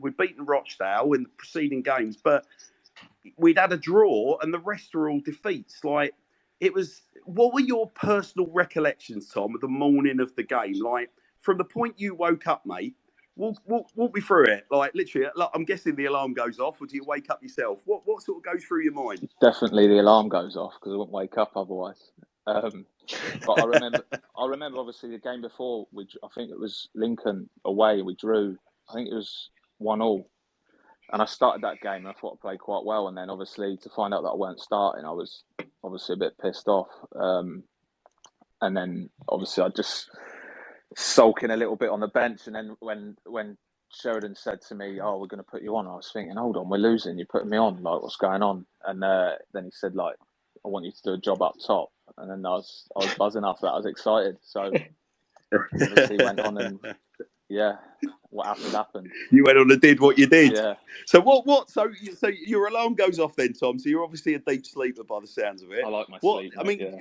We'd beaten Rochdale in the preceding games, but we'd had a draw, and the rest are all defeats. Like, it was. What were your personal recollections, Tom, of the morning of the game? Like, from the point you woke up, mate. Walk me through it. Like, literally, like, I'm guessing the alarm goes off, or do you wake up yourself? What sort of goes through your mind? Definitely the alarm goes off because I wouldn't wake up otherwise. But I remember obviously the game before. I think it was Lincoln away. We drew. I think it was 1-1. And I started that game and I thought I played quite well. And then obviously to find out that I weren't starting, I was obviously a bit pissed off. And then obviously I just sulking a little bit on the bench. And then when Sheridan said to me, "Oh, we're going to put you on," I was thinking, "Hold on, we're losing. You're putting me on. Like, what's going on?" And then he said, "Like, I want you to do a job up top." And then I was buzzing after that. I was excited. So obviously went on and what happened. You went on and did what you did. Yeah. So what? So your alarm goes off then, Tom. So you're obviously a deep sleeper by the sounds of it. I like my sleep. I mean,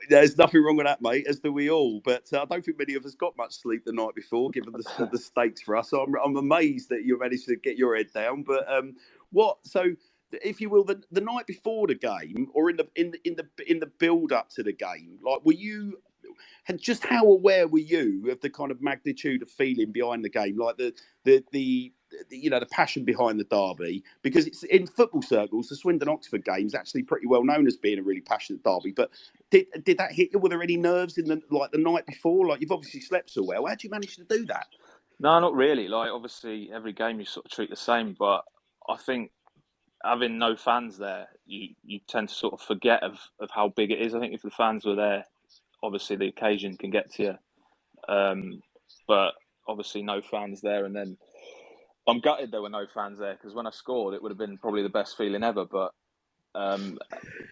there's nothing wrong with that, mate. As do we all. But I don't think many of us got much sleep the night before, given the stakes for us. So I'm amazed that you managed to get your head down. But So, if you will, the night before the game, or in the build up to the game, like, were you? And just how aware were you of the kind of magnitude of feeling behind the game, like the passion behind the derby? Because it's in football circles, the Swindon Oxford game's actually pretty well known as being a really passionate derby. But did that hit you? Were there any nerves in the night before? Like, you've obviously slept so well. How'd you manage to do that? No, not really. Like, obviously every game you sort of treat the same, but I think having no fans there, you tend to sort of forget of how big it is. I think if the fans were there, obviously the occasion can get to you. But obviously no fans there, and then I'm gutted there were no fans there, because when I scored, it would have been probably the best feeling ever. But and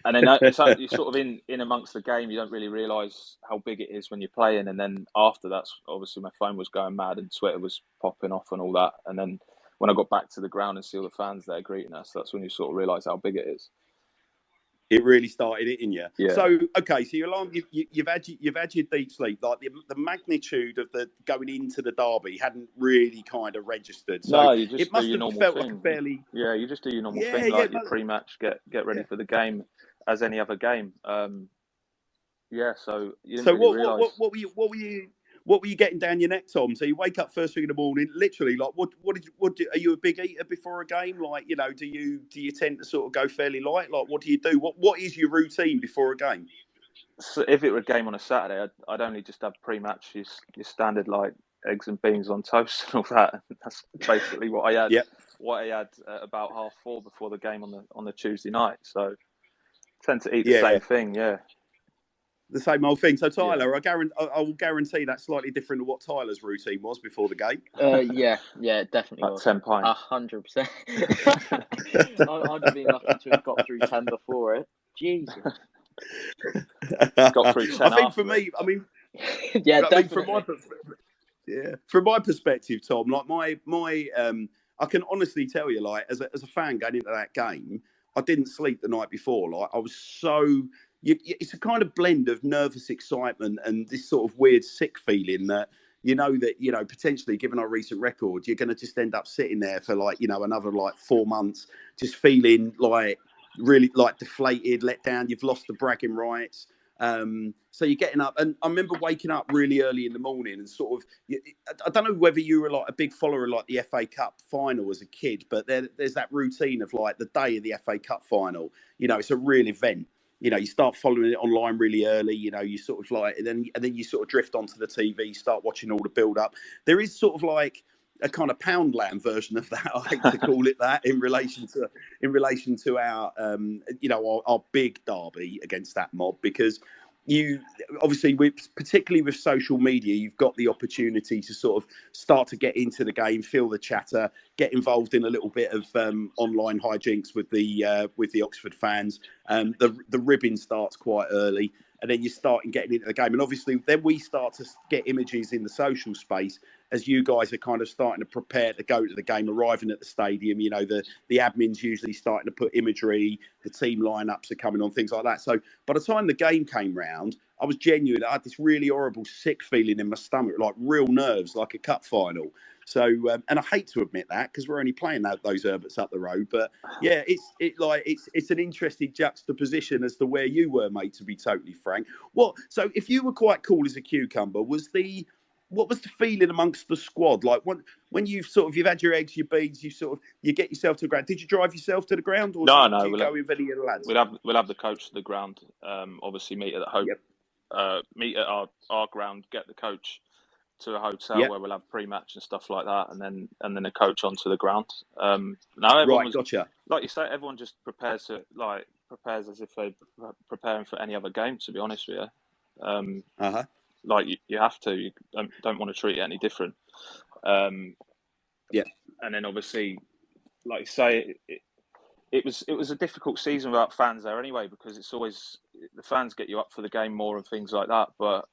then you're sort of in amongst the game, you don't really realise how big it is when you're playing. And then after that's obviously my phone was going mad and Twitter was popping off and all that. And then when I got back to the ground and see all the fans there greeting us, that's when you sort of realise how big it is. It really started hitting you. Yeah. So, okay, so your alarm, you've had your deep sleep. Like, the magnitude of the going into the derby hadn't really kind of registered. So no, you just it must do your have normal felt thing. like a fairly you just do your normal thing, like your pre-match, get ready for the game as any other game. So you didn't really realise. What were you getting down your neck, Tom? So you wake up first thing in the morning, literally. Like, are you a big eater before a game? Like, do you tend to sort of go fairly light? Like, what do you do? What is your routine before a game? So if it were a game on a Saturday, I'd only just have pre-match your standard, like, eggs and beans on toast and all that. That's basically what I had. Yep. What I had at about 4:30 before the game on the Tuesday night. So I tend to eat the same thing. Yeah. The same old thing. So Tyler, I will guarantee that's slightly different to what Tyler's routine was before the game. Yeah, definitely like was. 10 pints. 100%. I'd have been lucky to have got through 10 before it. Jesus. Got through 10. I think for me, from my perspective, Tom, like my I can honestly tell you, like, as a fan going into that game, I didn't sleep the night before. Like, I was so. It's a kind of blend of nervous excitement and this sort of weird sick feeling that potentially, given our recent record, you're going to just end up sitting there for another 4 months, just feeling like really deflated, let down. You've lost the bragging rights. So you're getting up, and I remember waking up really early in the morning and sort of, I don't know whether you were like a big follower of the FA Cup final as a kid, but there's that routine of the day of the FA Cup final. It's a real event. You start following it online really early. You sort of and then you sort of drift onto the TV, start watching all the build up. There is sort of like a kind of Poundland version of that. I hate to call it that in relation to our our big derby against that mob, because you obviously, particularly with social media, you've got the opportunity to sort of start to get into the game, feel the chatter, get involved in a little bit of online hijinks with the Oxford fans. The ribbing starts quite early, and then you start getting into the game. And obviously, then we start to get images in the social space as you guys are kind of starting to prepare to go to the game, arriving at the stadium. The admin's usually starting to put imagery, the team lineups are coming on, things like that. So by the time the game came round, I was genuine. I had this really horrible, sick feeling in my stomach, like real nerves, like a cup final. So, and I hate to admit that because we're only playing those Herberts up the road. But yeah, it's an interesting juxtaposition as to where you were, mate. To be totally frank, so if you were quite cool as a cucumber, what was the feeling amongst the squad like when you've had your eggs, your beans, you get yourself to the ground? Did you drive yourself to the ground, or No, do you go with any of the lads? We'll have the coach to the ground. Obviously meet at the home. Yep. Meet at our ground. Get the coach to a hotel where we'll have pre-match and stuff like that, and then the coach onto the ground. Now everyone gotcha. Like you say, everyone just prepares as if they're preparing for any other game. To be honest with you, like you have to. You don't want to treat it any different. And then obviously, like you say, it was a difficult season without fans there anyway, because it's always the fans get you up for the game more and things like that. But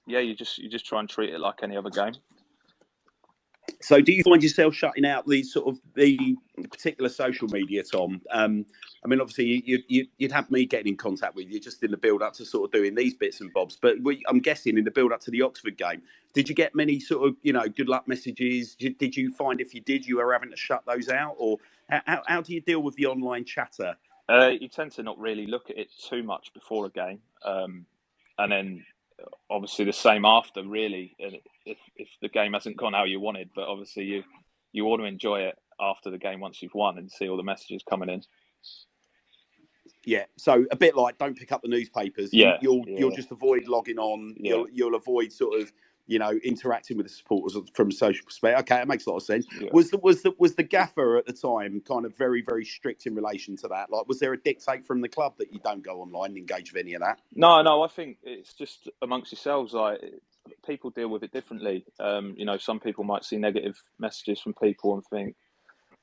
you just try and treat it like any other game. So, do you find yourself shutting out the particular social media, Tom? I mean, obviously, you'd have me getting in contact with you just in the build up to sort of doing these bits and bobs. But I'm guessing in the build up to the Oxford game, did you get many sort of good luck messages? Did you find if you did, you were having to shut those out, or how do you deal with the online chatter? You tend to not really look at it too much before a game, and then obviously the same after, really. If the game hasn't gone how you wanted, but obviously you want to enjoy it after the game once you've won and see all the messages coming in. Yeah, so a bit like don't pick up the newspapers. You'll just avoid logging on. Yeah. You'll avoid sort of interacting with the supporters from a social perspective. Okay, that makes a lot of sense. Yeah. Was the gaffer at the time kind of very, very strict in relation to that? Like, was there a dictate from the club that you don't go online and engage with any of that? No, I think it's just amongst yourselves. Like, people deal with it differently. Some people might see negative messages from people and think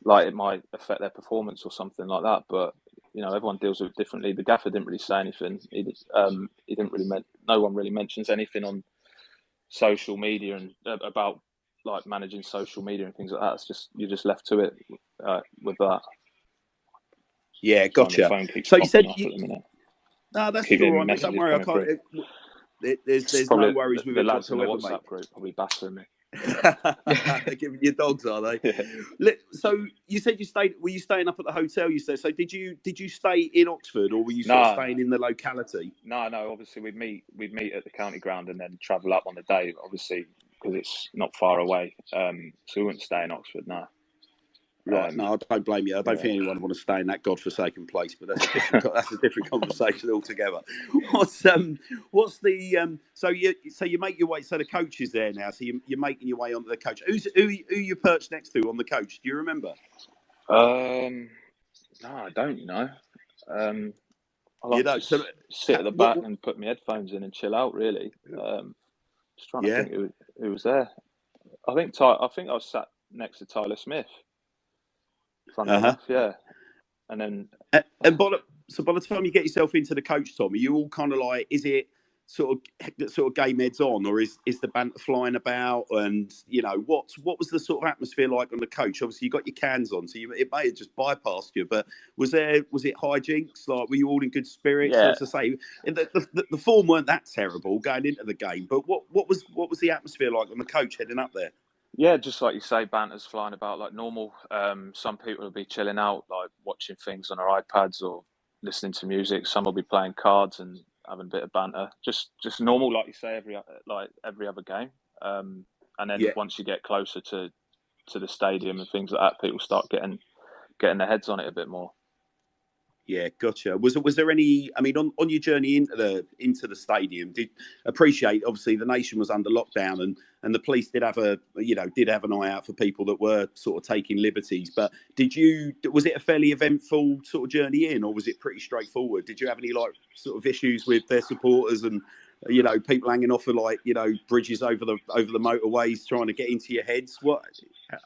like it might affect their performance or something like that. But everyone deals with it differently. The gaffer didn't really say anything. He didn't really. No one really mentions anything on social media and about like managing social media and things like that. It's just you're just left to it with that. Yeah, gotcha. So you said no, that's all right, mate. Don't worry. I can't. There's no worries with the it lads whatsoever, in the WhatsApp mate. Group probably battering me. They're giving you dogs, are they? Yeah. So you said you stayed. Were you staying up at the hotel? You said. So did you stay in Oxford, or were you sort of staying in the locality? No. Obviously, we'd meet at the county ground and then travel up on the day. Obviously, because it's not far away. So we wouldn't stay in Oxford. No. Right. No, I don't blame you. I don't think anyone would want to stay in that godforsaken place, but that's a different conversation altogether. What's the so you make your way. So the coach is there now. So you're making your way onto the coach. Who you perched next to on the coach? Do you remember? No, I don't. I like to sit at the back and put my headphones in and chill out. Really. Just trying to think who was there. I think I was sat next to Tyler Smith. Enough, yeah. And then by the time you get yourself into the coach, Tom, are you all kind of like, is it sort of game heads on, or is the banter flying about? And what was the sort of atmosphere like on the coach? Obviously you got your cans on, so it may have just bypassed you, but was it hijinks? Like, were you all in good spirits? Yeah. As I say, the form weren't that terrible going into the game, but what was the atmosphere like on the coach heading up there? Yeah, just like you say, banter's flying about like normal. Some people will be chilling out, like watching things on their iPads or listening to music. Some will be playing cards and having a bit of banter. Just normal, like you say, every other game. And then once you get closer to the stadium and things like that, people start getting their heads on it a bit more. Yeah, gotcha. Was there any? I mean, on your journey into the stadium, did appreciate obviously the nation was under lockdown and the police did have an eye out for people that were sort of taking liberties. But was it a fairly eventful sort of journey in, or was it pretty straightforward? Did you have any like sort of issues with their supporters and people hanging off of like bridges over the motorways trying to get into your heads?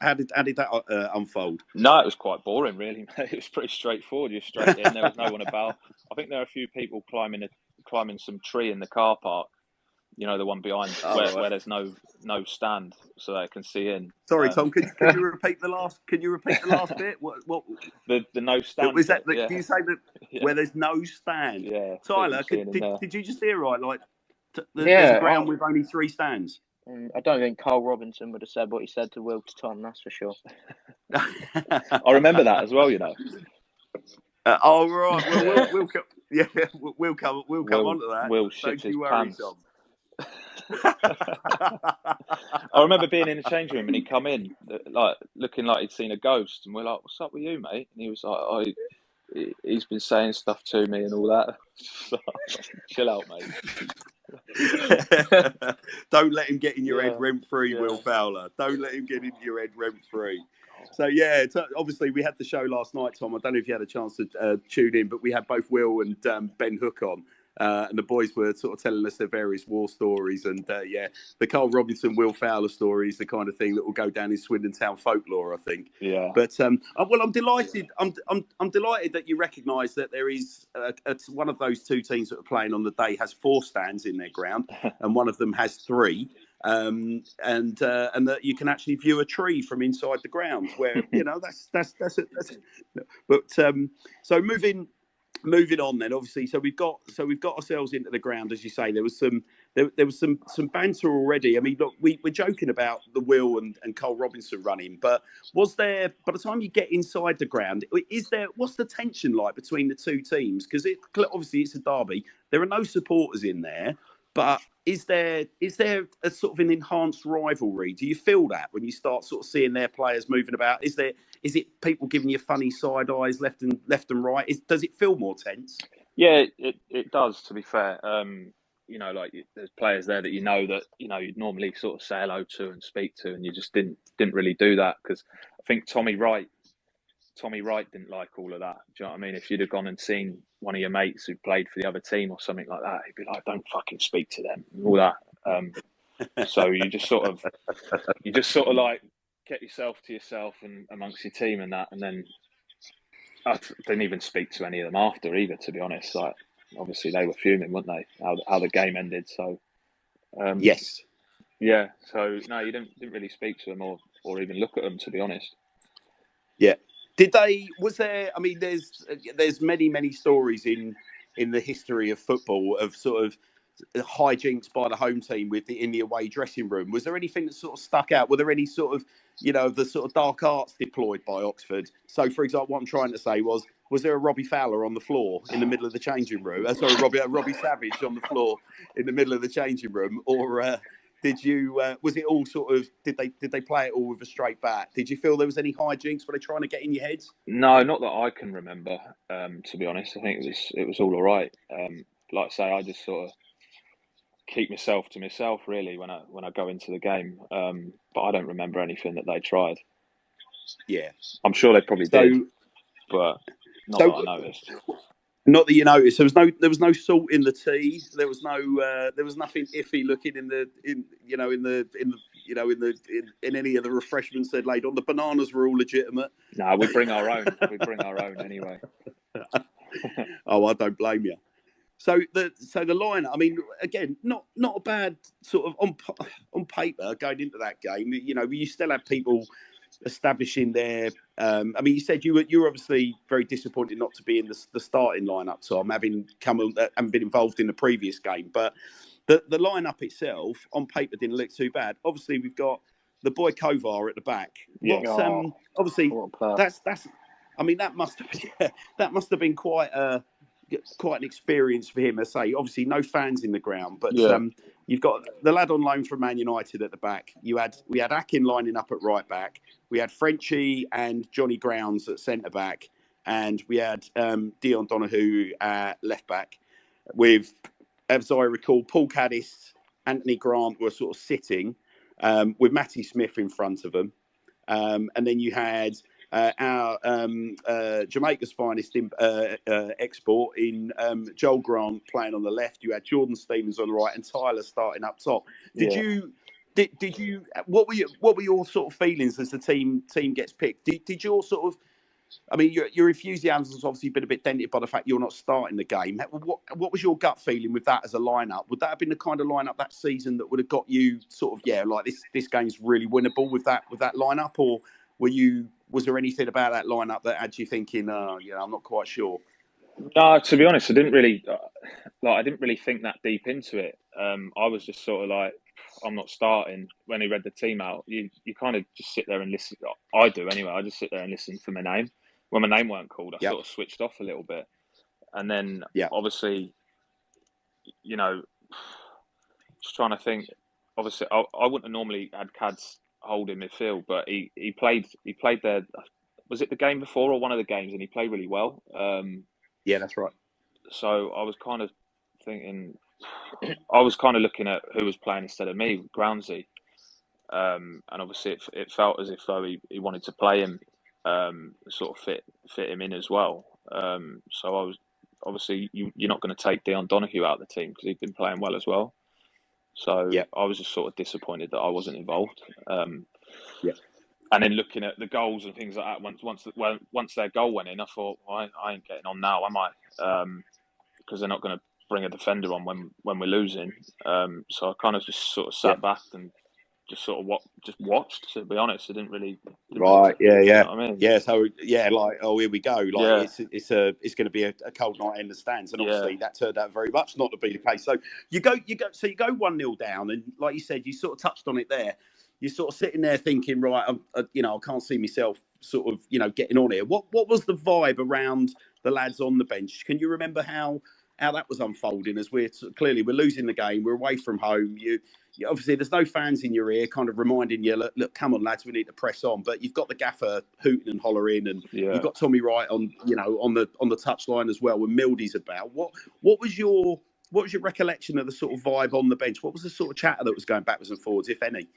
How did that unfold? No, it was quite boring, really. It was pretty straightforward. You're straight in. There was no one about. I think there were a few people climbing some tree in the car park, You know, the one behind right. where there's no stand, so they can see in. Sorry, Tom. Can you repeat the last? Can you repeat the last bit? What the no stand? Was that? Bit, yeah. Do you say that where there's no stand? Yeah. Tyler, did you just hear right? Like, there's Yeah, a ground with only 3 stands. I don't think Carl Robinson would have said what he said to Will to Tom. That's for sure. I remember that as well. You know. Oh right. Well, we'll come. Yeah, we'll come on to that. Will shit his pants. Tom. I remember being in the change room and he come in like looking like he'd seen a ghost, and we're like, "What's up with you, mate?" And he was like, he's been saying stuff to me and all that. So, chill out, mate. Don't let him get in your head rent free, Will Fowler. Don't let him get into your head rent free. So obviously we had the show last night, Tom. I don't know if you had a chance to tune in, but we had both Will and Ben Hook on, and the boys were sort of telling us their various war stories, and the Carl Robinson, Will Fowler story is the kind of thing that will go down in Swindon Town folklore, I think. Yeah. But I'm delighted. I'm delighted that you recognise that there is one of those 2 teams that are playing on the day has 4 stands in their ground, and one of them has 3. And that you can actually view a tree from inside the ground, where that's it. But so moving on then, obviously, so we've got ourselves into the ground, as you say. There was some banter already. I mean, look, we're joking about the Will and Cole Robinson running, but was there, by the time you get inside the ground, what's the tension like between the 2 teams? Because obviously it's a derby. There are no supporters in there. But is there a sort of an enhanced rivalry? Do you feel that when you start sort of seeing their players moving about? Is it people giving you funny side eyes left and right? Does it feel more tense? Yeah, it does. To be fair, like there's players there that that you'd normally sort of say hello to and speak to, and you just didn't really do that, because I think Tommy Wright didn't like all of that. Do you know what I mean? If you'd have gone and seen one of your mates who played for the other team or something like that, he'd be like, "Don't fucking speak to them," and all that. So you just sort of like get yourself to yourself and amongst your team and that, and then I didn't even speak to any of them after either, to be honest. Like, obviously they were fuming, weren't they? How the game ended. So yes, yeah. So no, you didn't really speak to them or even look at them, to be honest. Yeah. Was there, I mean, there's many stories in the history of football of sort of hijinks by the home team in the away dressing room. Was there anything that sort of stuck out? Were there any sort of, the sort of dark arts deployed by Oxford? So, for example, what I'm trying to say was there a Robbie Fowler on the floor in the middle of the changing room? Sorry, Robbie Savage on the floor in the middle of the changing room? Or was it all sort of, did they play it all with a straight bat? Did you feel there was any hijinks? Were they trying to get in your heads? No, not that I can remember, to be honest. I think it was all right. Like I say, I just sort of keep myself to myself, really, when I go into the game. But I don't remember anything that they tried. Yeah. I'm sure they probably did, but not that I noticed. Not that you noticed. There was no salt in the tea. There was nothing iffy looking in any of the refreshments they'd laid on. The bananas were all legitimate. No, we bring our own. We bring our own anyway. Oh, I don't blame you. So the line, I mean, again, not a bad sort of on paper going into that game. You still have people establishing their. I mean, you said you were obviously very disappointed not to be in the starting lineup, Tom, having been involved in the previous game. But the lineup itself on paper didn't look too bad. Obviously, we've got the boy Kovar at the back. Yeah. Obviously that's. I mean, that must have been quite an experience for him. I say, obviously, no fans in the ground, but you've got the lad on loan from Man United at the back. We had Akin lining up at right back. We had Frenchie and Johnny Grounds at centre back, and we had Dion Donahue at left back. With, as I recall, Paul Caddis, Anthony Grant were sort of sitting with Matty Smith in front of them, and then you had our Jamaica's finest export in Joel Grant playing on the left. You had Jordan Stevens on the right and Tyler starting up top. Did you? What were your sort of feelings as the team gets picked? Did your sort of I mean, your enthusiasm's obviously been a bit dented by the fact you're not starting the game. What was your gut feeling with that as a lineup? Would that have been the kind of lineup that season that would have got you sort of like this game's really winnable with that lineup, or was there anything about that lineup that had you thinking, I'm not quite sure? No, to be honest, I didn't really think that deep into it. I was just sort of like, I'm not starting. When he read the team out, you kind of just sit there and listen. I do anyway. I just sit there and listen for my name. When my name weren't called, I sort of switched off a little bit. And then obviously, just trying to think. Obviously, I wouldn't have normally had Cads holding midfield, but he played there. Was it the game before or one of the games? And he played really well. Yeah, that's right. So I was kind of thinking, I was kind of looking at who was playing instead of me, Groundsy. And obviously it felt as if though he wanted to play him, sort of fit him in as well. So I was obviously you're not going to take Dion Donoghue out of the team because he'd been playing well as well. So I was just sort of disappointed that I wasn't involved. And then looking at the goals and things like that, once their goal went in, I thought, well, I ain't getting on now, am I? Because they're not going to bring a defender on when we're losing. So I kind of just sort of sat back and just sort of watched. To be honest, I didn't really. Right. Yeah. You know what I mean? Yeah. So like, oh, here we go. Like it's going to be a cold night in the stands, and obviously that turned out very much not to be the case. So you go 1-0 down, and like you said, you sort of touched on it there. You're sort of sitting there thinking, right, I can't see myself sort of, getting on here. What was the vibe around the lads on the bench? Can you remember how that was unfolding? As we're losing the game, we're away from home. You obviously there's no fans in your ear, kind of reminding you, look, come on, lads, we need to press on. But you've got the gaffer hooting and hollering, and you've got Tommy Wright on the touchline as well when Mildy's about. What was your recollection of the sort of vibe on the bench? What was the sort of chatter that was going backwards and forwards, if any?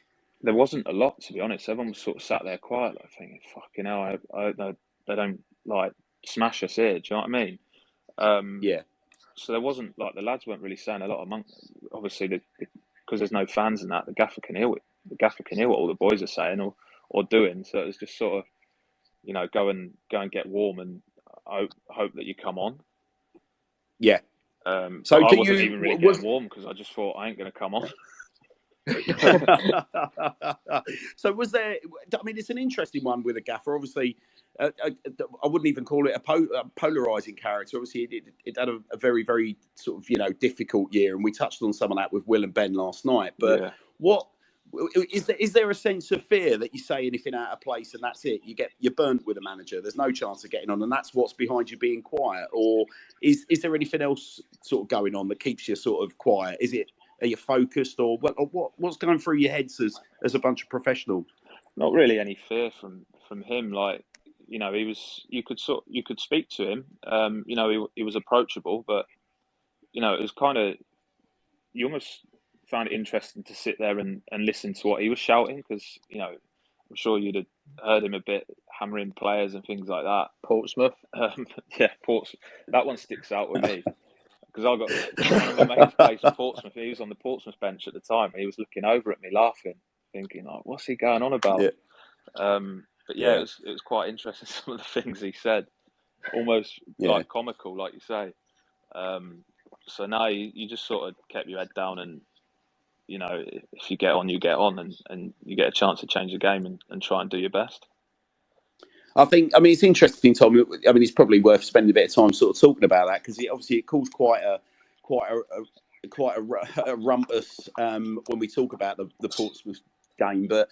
There wasn't a lot, to be honest. Everyone was sort of sat there quiet, like thinking, "Fucking hell, they don't like smash us here." Do you know what I mean? So there wasn't like the lads weren't really saying a lot obviously because there's no fans in that. The gaffer can hear what all the boys are saying or doing. So it was just sort of, go and get warm and hope that you come on. Yeah. So I wasn't even really getting warm because I just thought I ain't going to come on. So was there? I mean, it's an interesting one with a gaffer. Obviously, I wouldn't even call it a polarizing character. Obviously, it had a very, very sort of difficult year, and we touched on some of that with Will and Ben last night. But what is there a sense of fear that you say anything out of place and that's it? You're burnt with a manager. There's no chance of getting on, and that's what's behind you being quiet. Or is there anything else sort of going on that keeps you sort of quiet? Are you focused, or what's going through your heads as a bunch of professionals? Not really any fear from him. Like, he was. You could speak to him. He was approachable, but it was kind of. You almost found it interesting to sit there and listen to what he was shouting because I'm sure you'd have heard him a bit hammering players and things like that. Portsmouth. Portsmouth. That one sticks out with me. Because I got one of my mates plays for Portsmouth. He was on the Portsmouth bench at the time. And he was looking over at me, laughing, thinking, like, "What's he going on about?" It was quite interesting. Some of the things he said, almost like comical, like you say. So now you just sort of kept your head down, and if you get on, you get on, and you get a chance to change the game and try and do your best. I mean, it's interesting, Tom. I mean, it's probably worth spending a bit of time sort of talking about that because it caused quite a rumpus when we talk about the Portsmouth game. But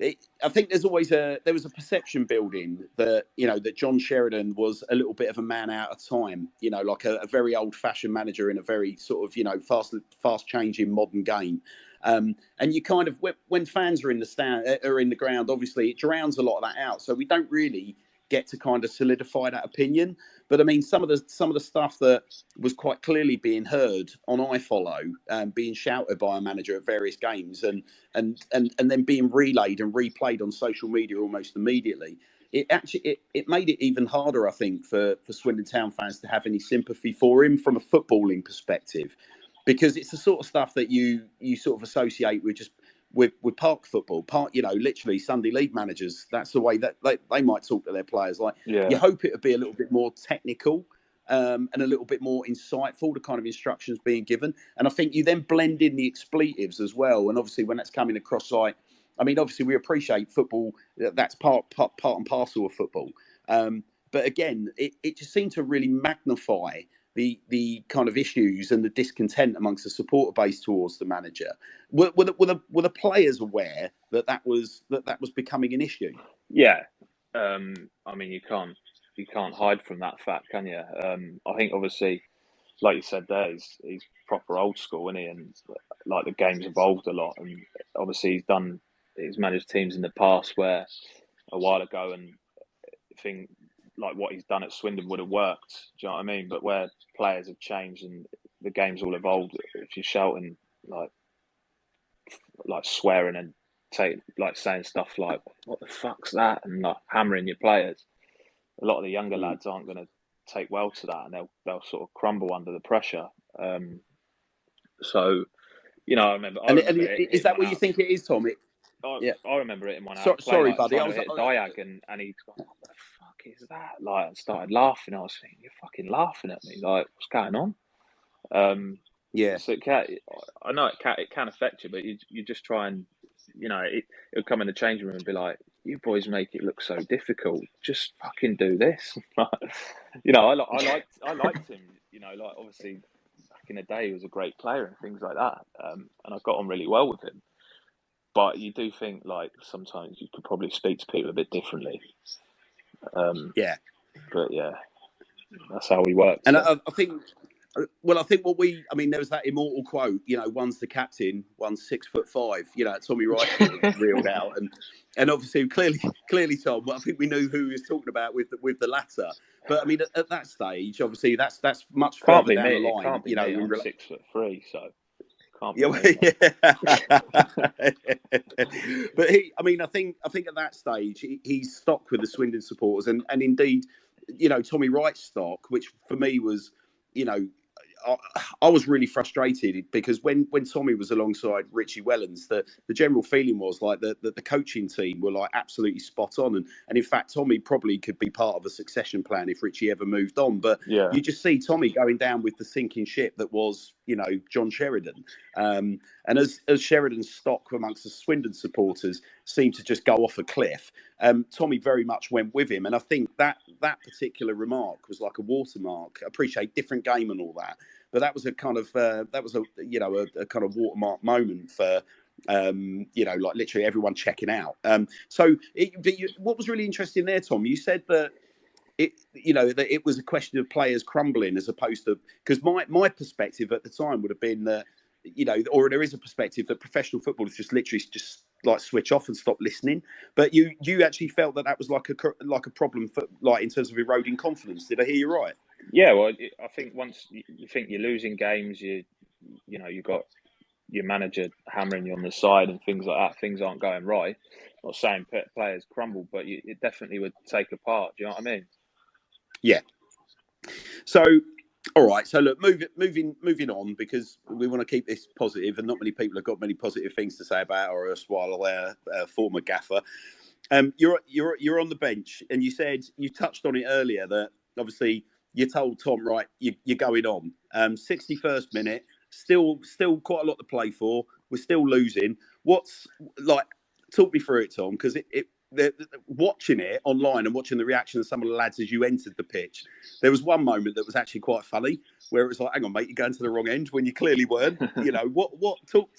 I think there was a perception building that that John Sheridan was a little bit of a man out of time. Like a very old-fashioned manager in a very sort of fast-changing modern game. And you kind of, when fans are in the stand or in the ground, obviously it drowns a lot of that out. So we don't really get to kind of solidify that opinion. But I mean, some of the stuff that was quite clearly being heard on iFollow, being shouted by a manager at various games, and then being relayed and replayed on social media almost immediately. It made it even harder, I think, for Swindon Town fans to have any sympathy for him from a footballing perspective. Because it's the sort of stuff that you sort of associate with just with park football, literally Sunday league managers. That's the way that they might talk to their players. Like, you hope it would be a little bit more technical and a little bit more insightful, the kind of instructions being given. And I think you then blend in the expletives as well. And obviously, when that's coming across, like, I mean, obviously we appreciate football. That's part and parcel of football. But again, it just seemed to really magnify the kind of issues and the discontent amongst the supporter base towards the manager. Were the players aware that was becoming an issue? Yeah, I mean, you can't hide from that fact, can you? I think obviously, like you said, he's proper old school, isn't he? And like the game's evolved a lot, and obviously he's managed teams in the past where a while ago, and think like what he's done at Swindon would have worked. Do you know what I mean? But where players have changed and the game's all evolved, if you're shouting like swearing and saying stuff like "what the fuck's that" and like hammering your players, a lot of the younger lads aren't going to take well to that, and they'll sort of crumble under the pressure. So, I remember. Is that what you think it is, Tom? I remember it in one out. Sorry, buddy. I was hit a diag and he's gone, "What the fuck is that?" Like, and started laughing. I was thinking, "You're fucking laughing at me! Like, what's going on?" So I know it can affect you, but you just try and it'll come in the changing room and be like, "You boys make it look so difficult. Just fucking do this." I liked him. Like obviously back in the day, he was a great player and things like that. And I got on really well with him. But you do think like sometimes you could probably speak to people a bit differently. But yeah, that's how we work. And I think there was that immortal quote, one's the captain, one's 6'5". Tommy Wright reeled out, and obviously clearly, Tom. I think we knew who he was talking about with the latter. But I mean, at that stage, obviously, that's much further down the line. Can't be me. I'm 6'3", so. But I think at that stage he's stuck with the Swindon supporters, and indeed, Tommy Wright's stock, which for me was, I was really frustrated because when Tommy was alongside Richie Wellens, the general feeling was like the coaching team were like absolutely spot on, and in fact Tommy probably could be part of a succession plan if Richie ever moved on. But you just see Tommy going down with the sinking ship that was John Sheridan, and as Sheridan's stock amongst the Swindon supporters seemed to just go off a cliff, Tommy very much went with him, and I think that particular remark was like a watermark. I appreciate different game and all that, but that was a kind of a kind of watermark moment for like literally everyone checking out. What was really interesting there, Tom, you said that that it was a question of players crumbling as opposed to, because my perspective at the time would have been that or there is a perspective that professional footballers just literally just like switch off and stop listening. But you actually felt that was like a problem for like in terms of eroding confidence. Did I hear you right? Yeah, well, I think once you think you're losing games, you've got your manager hammering you on the side and things like that. Things aren't going right. I'm not saying players crumble, but it definitely would take apart. Do you know what I mean? Yeah. So, all right. So look, moving on, because we want to keep this positive, and not many people have got many positive things to say about our erstwhile former gaffer. You're on the bench, and you touched on it earlier that obviously you told Tom, right, you're going on. 61st minute, still quite a lot to play for. We're still losing. What's like? Talk me through it, Tom, because watching it online and watching the reaction of some of the lads as you entered the pitch, there was one moment that was actually quite funny, where it was like, "Hang on, mate, you're going to the wrong end," when you clearly weren't. What? Talk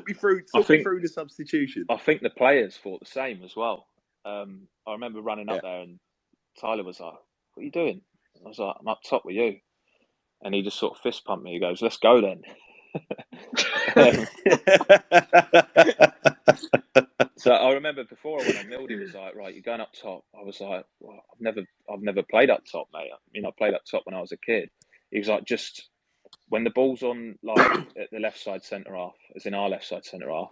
me through. Talk me through the substitution. I think the players thought the same as well. I remember running up there, and Tyler was like, "What are you doing?" I was like, "I'm up top with you," and he just sort of fist pumped me. He goes, "Let's go then." So I remember before I went on, Mildy was like, "Right, you're going up top." I was like, "Well, I've never played up top, mate. I played up top when I was a kid." He was like, "Just when the ball's on, like at the left side centre half, as in our left side centre half,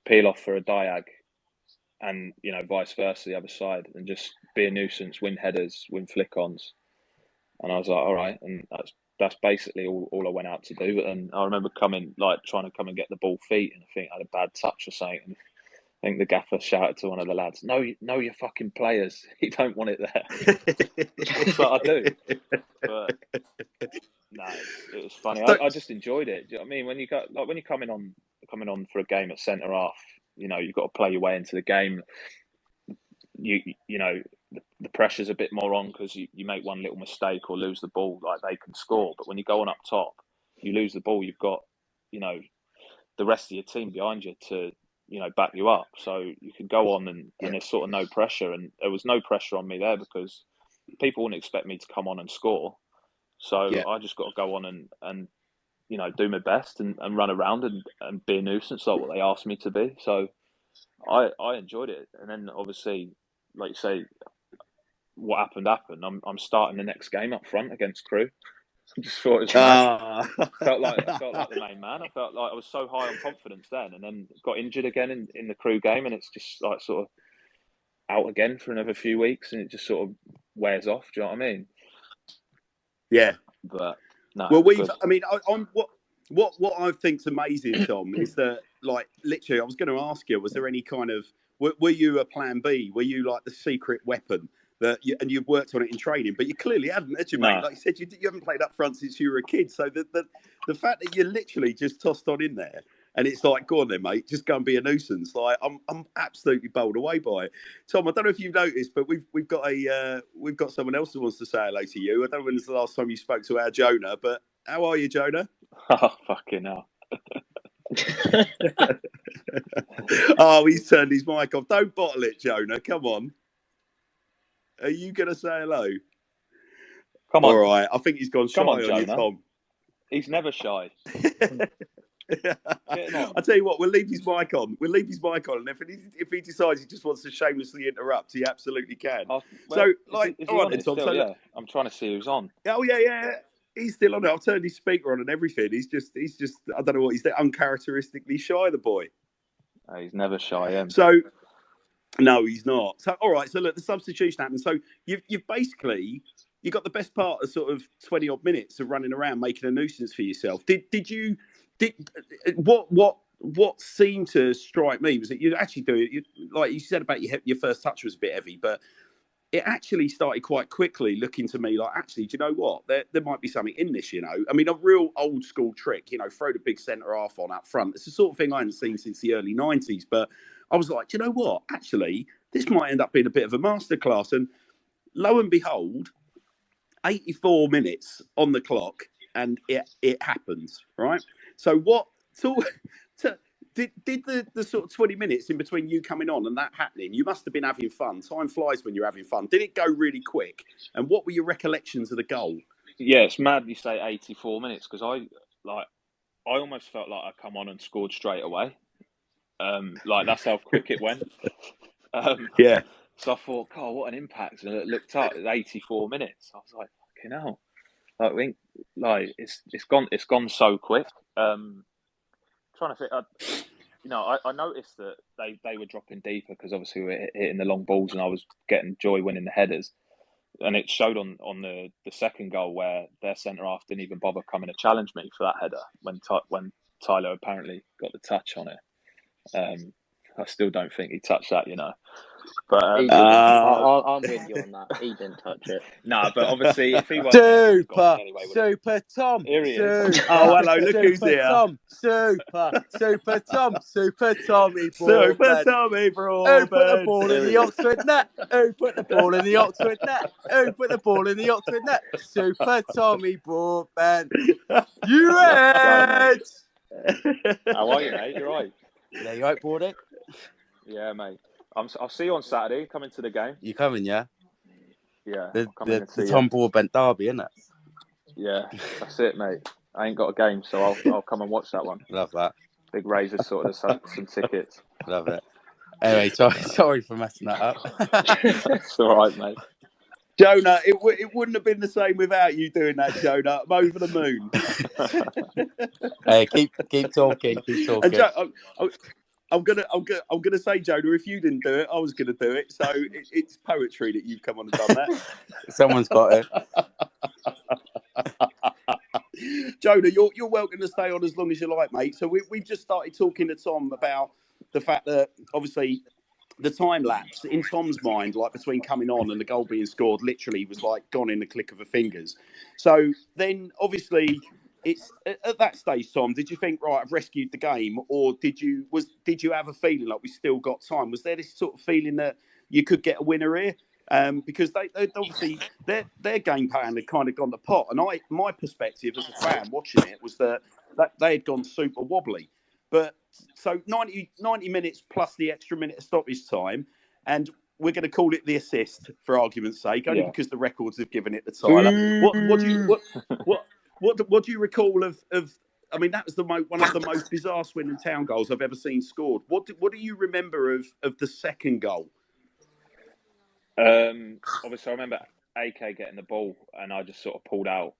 peel off for a diag, and vice versa the other side, and just be a nuisance, win headers, win flick-ons." And I was like, "All right," and that's basically all I went out to do. But then I remember trying to come and get the ball feet, and I think I had a bad touch or something. And I think the gaffer shouted to one of the lads, "No, you're fucking players. You don't want it there." That's what I do. But no, it was funny. I just enjoyed it. Do you know what I mean? When you're coming on for a game at centre half, you know, you've got to play your way into the game. You know, the pressure's a bit more on because you make one little mistake or lose the ball, like they can score. But when you go on up top, you lose the ball, you've got, you know, the rest of your team behind you to, you know, back you up. So you can go on and there's sort of no pressure. And there was no pressure on me there because people wouldn't expect me to come on and score. So I just got to go on and you know, do my best and run around and be a nuisance, like what they asked me to be. So I enjoyed it. And then obviously, like you say, what happened. I'm starting the next game up front against Crewe. I just thought it was mad. felt like the main man. I felt like I was so high on confidence then, and then got injured again in the Crewe game, and it's just like sort of out again for another few weeks, and it just sort of wears off. Do you know what I mean? Yeah. But no. Well, I'm what I think's amazing, Tom, is that, like, literally, I was going to ask you, was there any kind of were you a plan B? Were you like the secret weapon and you've worked on it in training, but you clearly hadn't, had you, mate? Like you said, you haven't played up front since you were a kid. So the fact that you literally just tossed on in there, and it's like, go on then, mate, just go and be a nuisance. Like, I'm absolutely bowled away by it. Tom, I don't know if you've noticed, but we've got someone else who wants to say hello to you. I don't know when was the last time you spoke to our Jonah, but how are you, Jonah? Oh, fucking hell. Oh, he's turned his mic off. Don't bottle it, Jonah. Come on. Are you going to say hello? Come on. All right. I think he's gone shy on you, Tom. He's never shy. I tell you what, we'll leave his mic on. And if he decides he just wants to shamelessly interrupt, he absolutely can. Well, so, like, is all right, then, Tom. Still, yeah. I'm trying to see who's on. Oh yeah. He's still on it. I've turned his speaker on and everything. He's just. I don't know what he's uncharacteristically shy. The boy. He's never shy. So, no, he's not. So, all right. So, look, the substitution happened. So, you've basically got the best part of sort of 20 odd minutes of running around making a nuisance for yourself. What seemed to strike me was that you actually do it. Like you said about your first touch was a bit heavy, but it actually started quite quickly looking to me like, actually, do you know what? There might be something in this, you know? I mean, a real old school trick, you know, throw the big centre half on up front. It's the sort of thing I hadn't seen since the early 90s. But I was like, do you know what? Actually, this might end up being a bit of a masterclass. And lo and behold, 84 minutes on the clock, and it happens, right? So Did the sort of 20 minutes in between you coming on and that happening, you must have been having fun. Time flies when you're having fun. Did it go really quick? And what were your recollections of the goal? Yeah, it's mad you say 84 minutes because I almost felt like I come on and scored straight away. Like that's how quick it went. Yeah. So I thought, God, what an impact! And I looked up, it's 84 minutes. I was like, fucking hell! I think it's gone so quick. Trying to think, I noticed that they were dropping deeper because obviously we were hitting the long balls and I was getting joy winning the headers, and it showed on the second goal where their centre half didn't even bother coming to challenge me for that header when Tyler apparently got the touch on it. I still don't think he touched that, you know. But I'm with you on that. He didn't touch it. No, but obviously if he was Super Tom. Here he is. Oh, hello, look who's here. Tom. Super Tom. Super Tommy Broadbent. Super Tommy Broadbent. Who put the ball in the Oxford net? Who put the ball in the Oxford net? Who put the ball in the Oxford net? Super Tommy Broadbent. You Reds! How are you, mate? You're right. Yeah, you right, Broadie? Yeah, mate. I'll see you on Saturday. Coming to the game. You coming, yeah? Yeah. The Tom Broadbent derby, isn't it? Yeah, that's it, mate. I ain't got a game, so I'll come and watch that one. Love that. Big Razor sorted us some tickets. Love it. Anyway, sorry for messing that up. It's all right, mate. Jonah, it wouldn't have been the same without you doing that, Jonah. I'm over the moon. Hey, keep talking. Keep talking. I'm gonna say, Jonah, if you didn't do it, I was gonna do it. So it's poetry that you've come on and done that. Someone's got it. Jonah, you're welcome to stay on as long as you like, mate. So we've just started talking to Tom about the fact that obviously the time lapse in Tom's mind, like between coming on and the goal being scored, literally was like gone in the click of a fingers. So then obviously it's at that stage, Tom, did you think, right, I've rescued the game, or did you have a feeling like we still got time? Was there this sort of feeling that you could get a winner here? Because they obviously their game plan had kind of gone to pot, and my perspective as a fan watching it was that they had gone super wobbly. But so 90 minutes plus the extra minute of stoppage time, and we're going to call it the assist for argument's sake, only because the records have given it the Tyler. What do you recall of? I mean, that was one of the most bizarre Swindon Town goals I've ever seen scored. What do you remember of the second goal? Obviously, I remember AK getting the ball, and I just sort of pulled out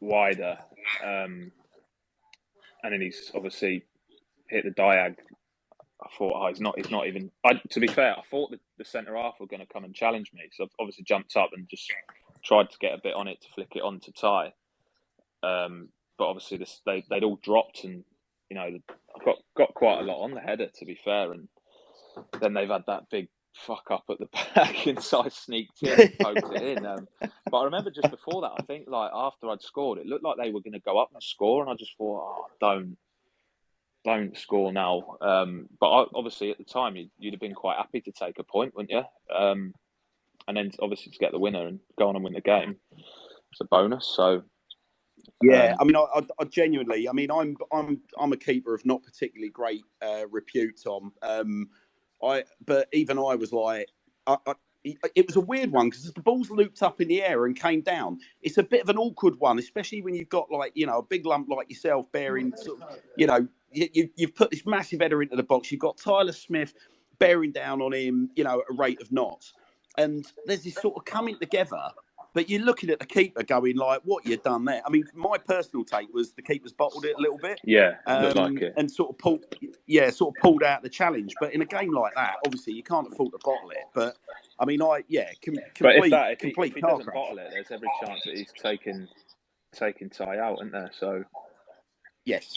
wider, and then he's obviously hit the diag. I thought, he's not even. To be fair, I thought the centre half were going to come and challenge me, so I've obviously jumped up and just tried to get a bit on it to flick it on to Ty. But obviously, they'd all dropped, and I got quite a lot on the header, to be fair, and then they've had that big fuck up at the back, and so I sneaked in and poked it in. But I remember just before that, I think like after I'd scored, it looked like they were going to go up and score, and I just thought, don't score now. But obviously at the time, you'd have been quite happy to take a point, wouldn't you? And then obviously to get the winner and go on and win the game, it's a bonus. So yeah, I mean, I genuinely, I mean, I'm a keeper of not particularly great repute, Tom. But even I was like, it was a weird one because the ball's looped up in the air and came down. It's a bit of an awkward one, especially when you've got like, a big lump like yourself bearing, sort of, you've put this massive header into the box. You've got Tyler Smith bearing down on him, at a rate of knots. And there's this sort of coming together. But you're looking at the keeper going like, what you done there? I mean, my personal take was the keeper's bottled it a little bit. Yeah, looked like it. And sort of pulled out the challenge. But in a game like that, obviously you can't afford to bottle it. But I mean, if he doesn't bottle it, there's every chance that he's taking Ty out, isn't there? So yes,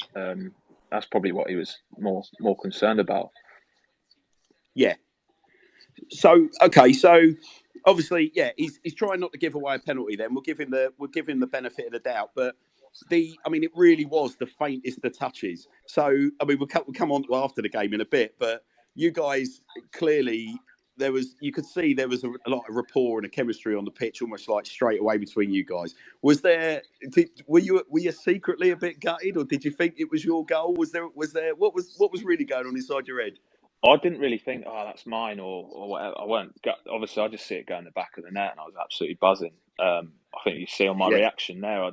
that's probably what he was more concerned about. Yeah. So obviously, yeah, he's trying not to give away a penalty. Then we'll give him the benefit of the doubt. But it really was the faintest of touches. So I mean, we'll come on to after the game in a bit. But you guys clearly you could see there was a lot of rapport and a chemistry on the pitch, almost like straight away between you guys. Were you secretly a bit gutted, or did you think it was your goal? Was there what was really going on inside your head? I didn't really think, that's mine or whatever. I weren't. Obviously, I just see it go in the back of the net, and I was absolutely buzzing. I think you see on my reaction there, I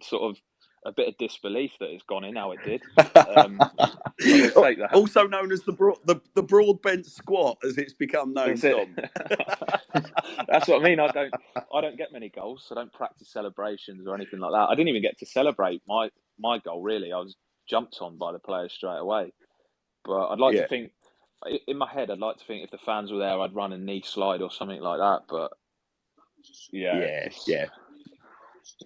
sort of a bit of disbelief that it's gone in how it did. Take that. Also known as the Broadbent squat, as it's become known. Tom. That's what I mean. I don't get many goals, so I don't practice celebrations or anything like that. I didn't even get to celebrate my goal. Really, I was jumped on by the players straight away. But I'd like to think. In my head, I'd like to think if the fans were there, I'd run a knee slide or something like that. But yeah.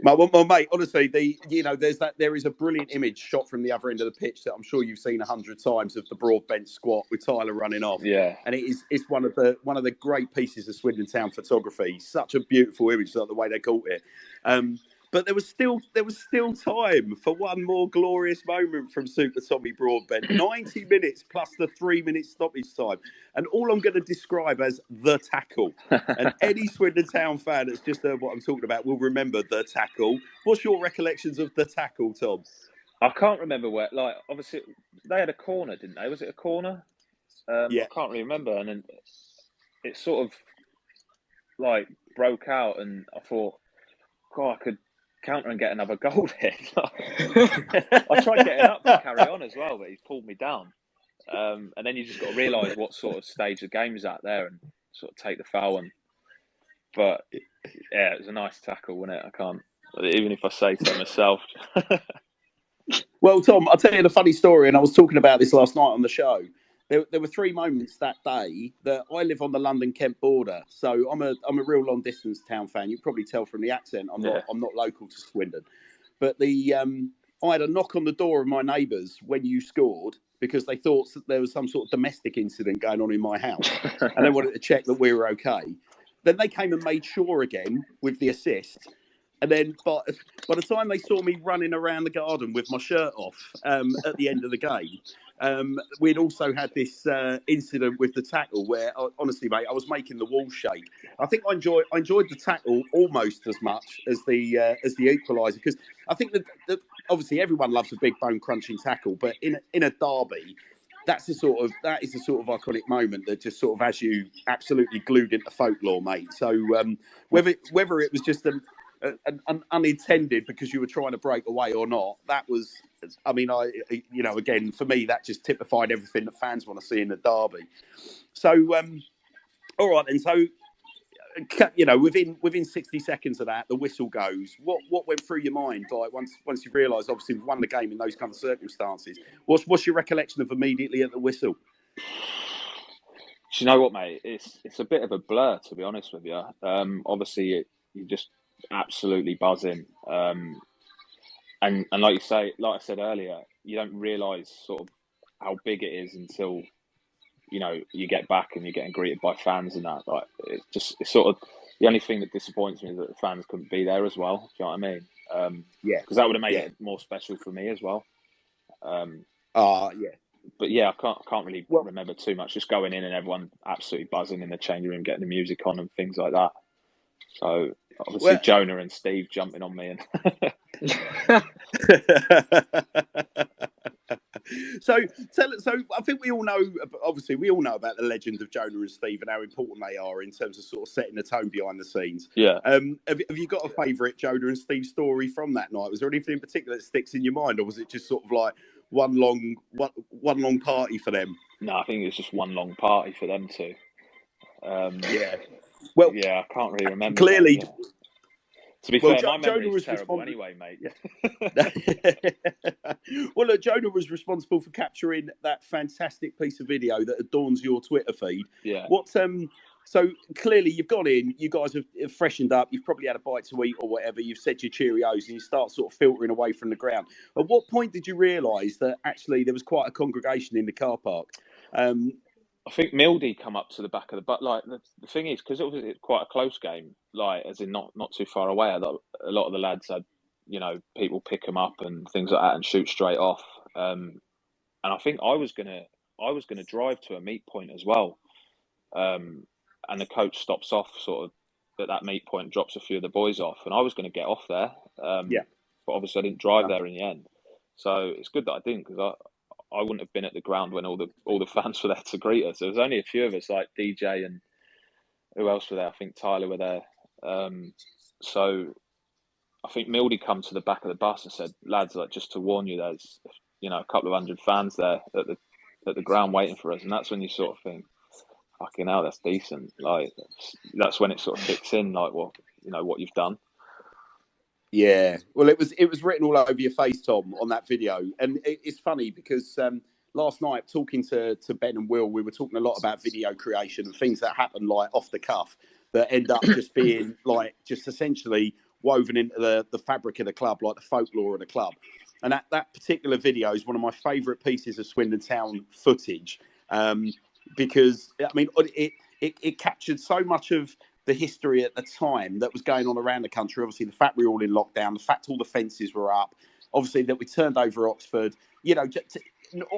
Well, mate, honestly, there is a brilliant image shot from the other end of the pitch that I'm sure you've seen 100 times of the Broadbent squat with Tyler running off. Yeah, and it's one of the great pieces of Swindon Town photography. Such a beautiful image, like the way they caught it. But there was still time for one more glorious moment from Super Tommy Broadbent. 90 minutes plus the 3-minute stoppage time. And all I'm going to describe as the tackle. And any Swindon Town fan that's just heard what I'm talking about will remember the tackle. What's your recollections of the tackle, Tom? I can't remember where. Like, obviously, they had a corner, didn't they? Was it a corner? Yeah. I can't really remember. And then it sort of, like, broke out. And I thought, God, I could counter and get another goal here. I tried getting up to carry on as well, but he's pulled me down. And then you just got to realise what sort of stage the game's at there and sort of take the foul. But yeah, it was a nice tackle, wasn't it? I can't, even if I say so myself. Well, Tom, I'll tell you the funny story, and I was talking about this last night on the show. There were 3 moments that day that I live on the London-Kent border, so I'm a real long-distance Town fan. You can probably tell from the accent I'm not local to Swindon. but I had a knock on the door of my neighbours when you scored because they thought that there was some sort of domestic incident going on in my house, and they wanted to check that we were okay. Then they came and made sure again with the assist. And then by the time they saw me running around the garden with my shirt off at the end of the game, we'd also had this incident with the tackle where, honestly, mate, I was making the wall shake. I think I enjoyed the tackle almost as much as the equaliser, because I think that obviously everyone loves a big bone crunching tackle, but in a derby, that is the sort of iconic moment that just sort of has you absolutely glued into folklore, mate. So whether it was just an unintended because you were trying to break away or not, that was, I mean, again, for me, that just typified everything that fans want to see in the derby. So, all right, and so, within 60 seconds of that, the whistle goes. What went through your mind, like once you realised, obviously, we've won the game in those kind of circumstances? What's your recollection of immediately at the whistle? Do you know what, mate? It's a bit of a blur, to be honest with you. Obviously, you just absolutely buzzing, and like I said earlier, you don't realise sort of how big it is until you get back and you're getting greeted by fans and that. Like it's sort of the only thing that disappoints me is that the fans couldn't be there as well. Do you know what I mean? Yeah, because that would have made it more special for me as well. Yeah. But yeah, I can't really remember too much. Just going in and everyone absolutely buzzing in the changing room, getting the music on and things like that. So obviously Jonah and Steve jumping on me and So I think we all know about the legend of Jonah and Steve and how important they are in terms of sort of setting the tone behind the scenes. Yeah. Have you got a favourite Jonah and Steve story from that night? Was there anything in particular that sticks in your mind, or was it just sort of like one long party for them? No, I think it was just one long party for them too. Yeah. Well, yeah, I can't really remember. Clearly. That, yeah. To be fair, my memory is terrible anyway, mate. Well, look, Jonah was responsible for capturing that fantastic piece of video that adorns your Twitter feed. Yeah. So clearly you've gone in, you guys have freshened up, you've probably had a bite to eat or whatever, you've said your Cheerios and you start sort of filtering away from the ground. At what point did you realise that actually there was quite a congregation in the car park? I think Mildy come up to the back of the but like the thing is, because it was quite a close game, like as in not too far away. A lot of the lads had, people pick them up and things like that and shoot straight off. And I think I was gonna drive to a meet point as well. And the coach stops off sort of at that meet point, drops a few of the boys off, and I was going to get off there. But obviously I didn't drive there in the end. So it's good that I didn't, because I wouldn't have been at the ground when all the fans were there to greet us. There was only a few of us, like DJ and who else were there? I think Tyler were there. So I think Mildy come to the back of the bus and said, "Lads, like just to warn you, there's a couple of hundred fans there at the ground waiting for us." And that's when you sort of think, "Fucking hell, that's decent." Like that's when it sort of kicks in, like what you've done. Yeah, well, it was written all over your face, Tom, on that video, and it's funny because last night talking to Ben and Will, we were talking a lot about video creation and things that happen like off the cuff that end up just being like just essentially woven into the fabric of the club, like the folklore of the club. And that particular video is one of my favourite pieces of Swindon Town footage because I mean it captured so much of the history at the time that was going on around the country. Obviously, the fact we were all in lockdown, the fact all the fences were up, obviously that we turned over Oxford.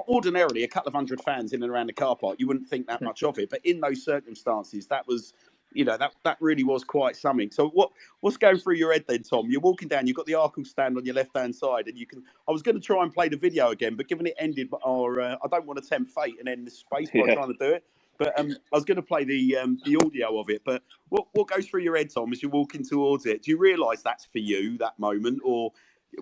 Ordinarily, a couple of hundred fans in and around the car park, you wouldn't think that much of it. But in those circumstances, that was, that really was quite something. So what's going through your head then, Tom? You're walking down, you've got the Arkle stand on your left-hand side, and I was going to try and play the video again, but given it ended, I don't want to tempt fate and end the space by trying to do it. But I was going to play the audio of it. But what goes through your head, Tom, as you're walking towards it? Do you realise that's for you, that moment? Or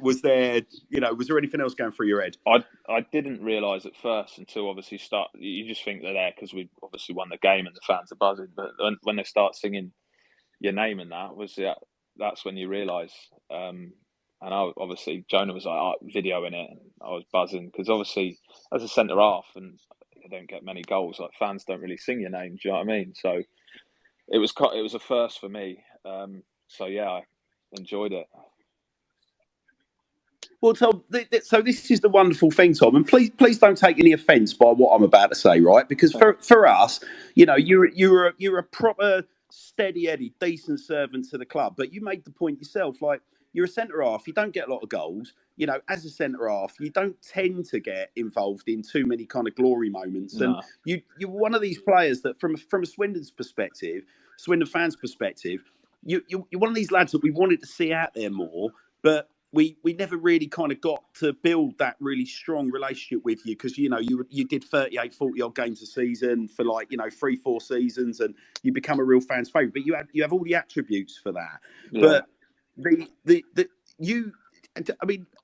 was there anything else going through your head? I didn't realise at first until obviously you just think they're there because we obviously won the game and the fans are buzzing. But when they start singing your name and that's when you realise. And obviously Jonah was like videoing it and I was buzzing because obviously as a centre half and they don't get many goals, like fans don't really sing your name, do you know what I mean? So it was a first for me. So yeah, I enjoyed it. Well, Tom, so this is the wonderful thing, Tom, and please don't take any offence by what I'm about to say, right? Because for us, you're a proper steady-headed, decent servant to the club, but you made the point yourself, like you're a centre half, you don't get a lot of goals. As a centre half, you don't tend to get involved in too many kind of glory moments, and you're one of these players that, from a Swindon's perspective, Swindon fans' perspective, you're one of these lads that we wanted to see out there more, but we never really kind of got to build that really strong relationship with you because, you did 38, 40 odd games a season for 3-4 seasons and you become a real fan's favourite. But you have all the attributes for that. Yeah. But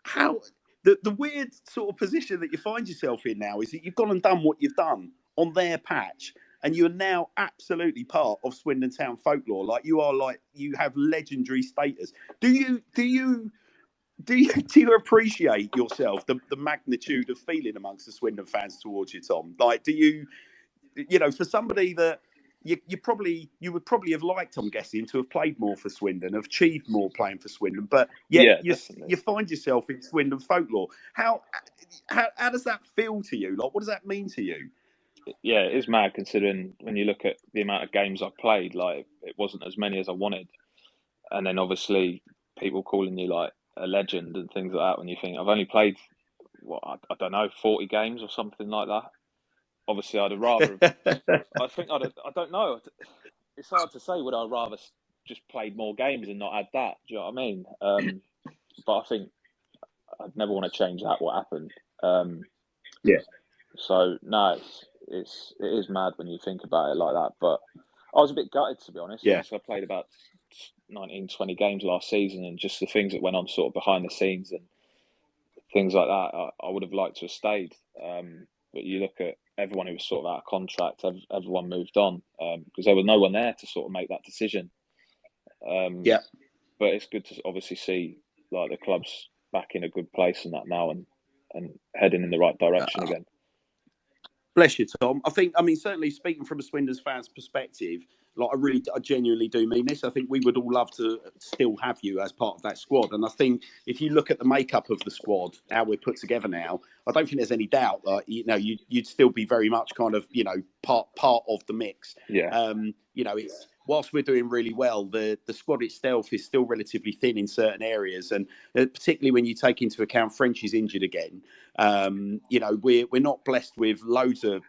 how the weird sort of position that you find yourself in now is that you've gone and done what you've done on their patch. And you are now absolutely part of Swindon Town folklore. You have legendary status. Do you appreciate yourself the magnitude of feeling amongst the Swindon fans towards you, Tom? Like, do you for somebody that you would probably have liked, I'm guessing, to have played more for Swindon, have achieved more playing for Swindon, but you find yourself in Swindon folklore. How does that feel to you? Like, what does that mean to you? Yeah, it is mad considering when you look at the amount of games I played, like it wasn't as many as I wanted. And then obviously people calling you like a legend and things like that when you think I've only played, I don't know, 40 games or something like that. Obviously I'd have rather, I don't know. It's hard to say, would I rather just played more games and not had that? Do you know what I mean? But I think I'd never want to change that, what happened. So no, it is mad when you think about it like that. But I was a bit gutted, to be honest. Yeah. Obviously, I played about 19, 20 games last season, and just the things that went on sort of behind the scenes and things like that, I would have liked to have stayed. But you look at everyone who was sort of out of contract, everyone moved on because there was no one there to sort of make that decision. But it's good to obviously see like the club's back in a good place and that now and heading in the right direction again. Bless you, Tom. Certainly speaking from a Swindon fan's perspective, I genuinely do mean this. I think we would all love to still have you as part of that squad. And I think if you look at the makeup of the squad, how we're put together now, I don't think there's any doubt that, you'd still be very much kind of, part of the mix. Yeah. It's, whilst we're doing really well, the squad itself is still relatively thin in certain areas, and particularly when you take into account French is injured again. We're not blessed with loads of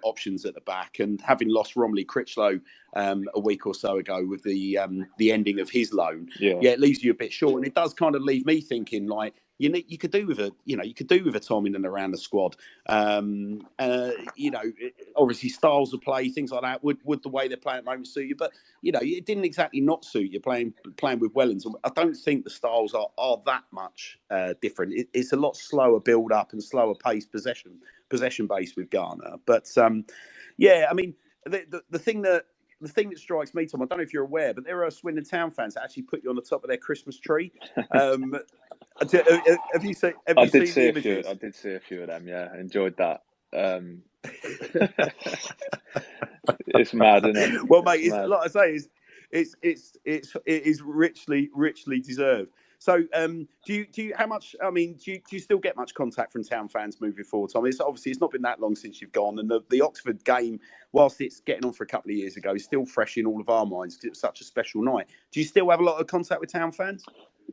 options at the back, and having lost Romilly Critchlow a week or so ago with the ending of his loan, it leaves you a bit short, and it does kind of leave me thinking like. You could do with a Tom in and around the squad. Obviously styles of play, things like that. Would the way they're playing at the moment suit you? But it didn't exactly not suit you playing with Wellington. I don't think the styles are that much different. It's a lot slower build up and slower paced possession based with Garner. But the thing that strikes me, Tom, I don't know if you're aware, but there are Swindon Town fans that actually put you on the top of their Christmas tree. Have you seen the images? I did see a few of them. Yeah, I enjoyed that. It's mad, isn't it? Well, mate, like I say, it is richly deserved. So, do you still get much contact from Town fans moving forward, Tom? It's not been that long since you've gone, and the Oxford game, whilst it's getting on for a couple of years ago, is still fresh in all of our minds because it was such a special night. Do you still have a lot of contact with Town fans?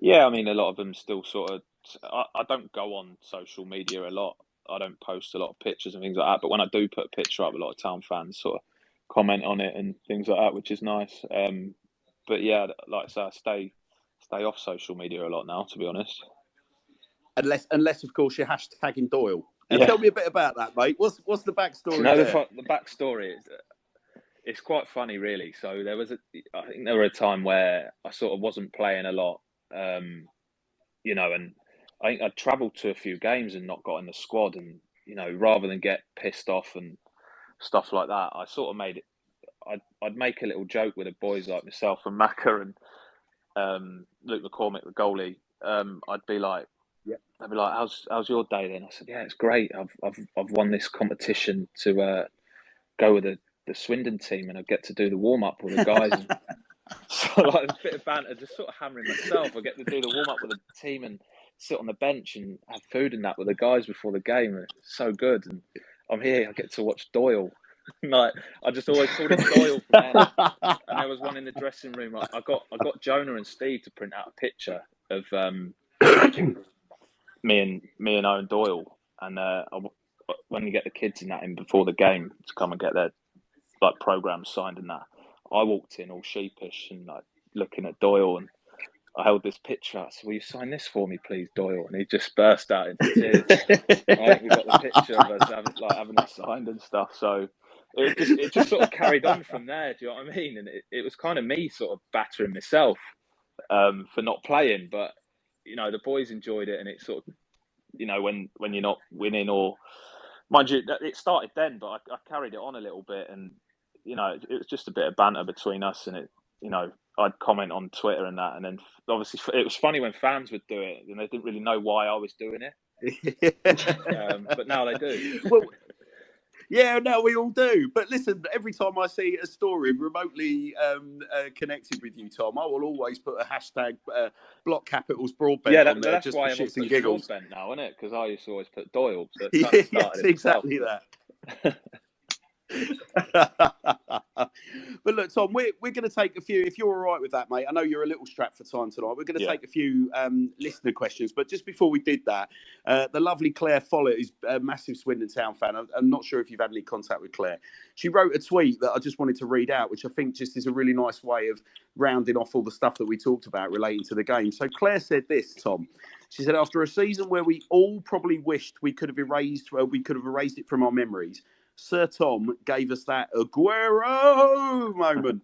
Yeah, a lot of them still sort of. I don't go on social media a lot. I don't post a lot of pictures and things like that. But when I do put a picture up, a lot of Town fans sort of comment on it and things like that, which is nice. But yeah, like I say, I stay off social media a lot now, to be honest. Unless of course you're hashtagging Doyle. Tell me a bit about that, mate. What's the backstory? The backstory is it's quite funny, really. So I think there was a time where I sort of wasn't playing a lot, and I think I'd travelled to a few games and not got in the squad, and rather than get pissed off and stuff like that, I sort of made it. I'd make a little joke with the boys like myself and Macca and Luke McCormick, the goalie. I'd be like, they'd be like, "How's your day then?" I said, "Yeah, it's great. I've won this competition to go with the Swindon team, and I get to do the warm up with the guys." So like a bit of banter, just sort of hammering myself. I get to do the warm up with the team, and sit on the bench and have food and that with the guys before the game. And it's so good. And I'm here, I get to watch Doyle. Like, I just always called him Doyle from then. And there was one in the dressing room. I got Jonah and Steve to print out a picture of me and Owen Doyle. And when you get the kids and that in before the game to come and get their like programs signed and that, I walked in all sheepish and like looking at Doyle, and I held this picture out. So, will you sign this for me, please, Doyle? And he just burst out into tears. I think we got the picture of us having it signed and stuff. So it just sort of carried on from there. Do you know what I mean? And it was kind of me sort of battering myself for not playing, but you know, the boys enjoyed it, and it sort of, you know, when you're not winning, or mind you, it started then, but I carried it on a little bit, and you know, it was just a bit of banter between us, and it, you know, I'd comment on Twitter and that, and then obviously it was funny when fans would do it, and they didn't really know why I was doing it, but now they do. Well, yeah, no, we all do. But listen, every time I see a story remotely connected with you, Tom, I will always put a hashtag Block Capitals Broadbent on there, that's just why for I'm shits and giggles. Broadbent now, isn't it? Because I used to always put Doyle. So Yes, exactly that. But look, Tom, we're going to take a few, if you're all right with that, mate. I know you're a little strapped for time tonight. We're going to take a few listener questions. But just before we did that, the lovely Claire Follett, who's a massive Swindon Town fan, I'm not sure if you've had any contact with Claire. She wrote a tweet that I just wanted to read out, which I think just is a really nice way of rounding off all the stuff that we talked about relating to the game. So Claire said this, Tom. She said, after a season where we all probably wished we could have erased it from our memories, Sir Tom gave us that Aguero moment.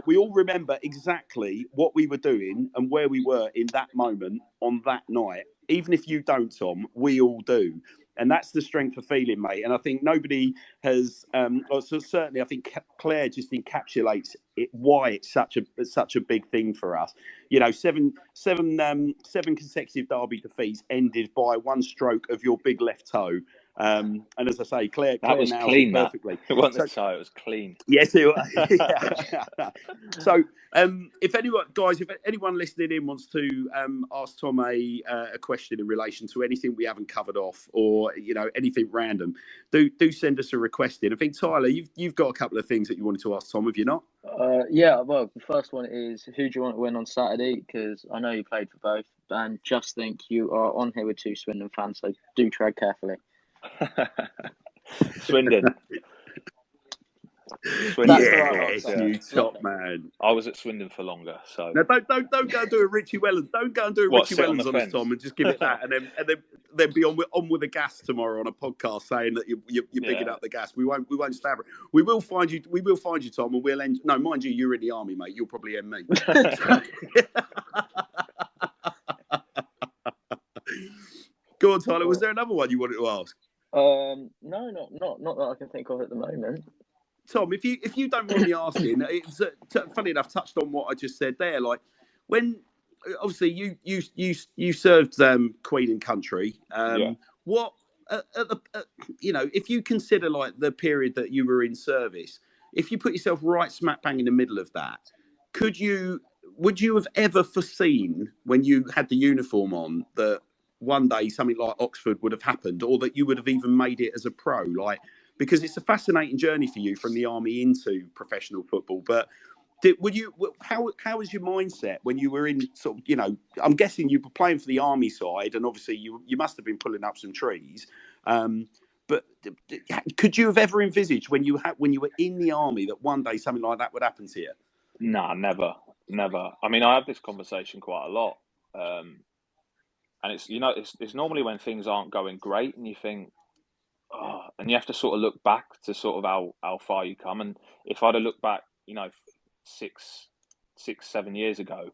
We all remember exactly what we were doing and where we were in that moment on that night. Even if you don't, Tom, we all do. And that's the strength of feeling, mate. And I think nobody has, so certainly I think Claire just encapsulates it, why it's such a big thing for us. You know, seven consecutive derby defeats ended by one stroke of your big left toe. And as I say, Claire was nails clean. It perfectly. It wasn't so it was clean. Yes, it was. Yeah. So, if anyone listening in wants to ask Tom a question in relation to anything we haven't covered off, or you know, anything random, do send us a request in. I think Tyler, you've got a couple of things that you wanted to ask Tom, have you not? Yeah. Well, the first one is, who do you want to win on Saturday? Because I know you played for both, and just think you are on here with two Swindon fans, so do tread carefully. Swindon. Yes, you top man. I was at Swindon for longer, so no, don't go and do a Richie Wellens. Don't go and do a Richie Wellens on us, Tom, and just give it that, and then be on with the gas tomorrow on a podcast saying that you're picking up the gas. We won't stab it. We will find you, Tom, and we'll end. No, mind you, you're in the army, mate. You'll probably end me. Go on, Tyler. Was there another one you wanted to ask? No, not that I can think of at the moment. Tom, if you don't mind me asking, it's funny enough, touched on what I just said there. Like, when obviously you served Queen and Country. What you know, if you consider like the period that you were in service, if you put yourself right smack bang in the middle of that, would you have ever foreseen when you had the uniform on that one day something like Oxford would have happened, or that you would have even made it as a pro? Like, because it's a fascinating journey for you from the army into professional football. But how was your mindset when you were in sort of, you know, I'm guessing you were playing for the army side, and obviously you must have been pulling up some trees. But could you have ever envisaged when you were in the army that one day something like that would happen to you? No, never. I mean, I have this conversation quite a lot. And it's, you know, it's normally when things aren't going great and you think, oh, and you have to sort of look back to sort of how far you come. And if I'd have looked back, you know, 7 years ago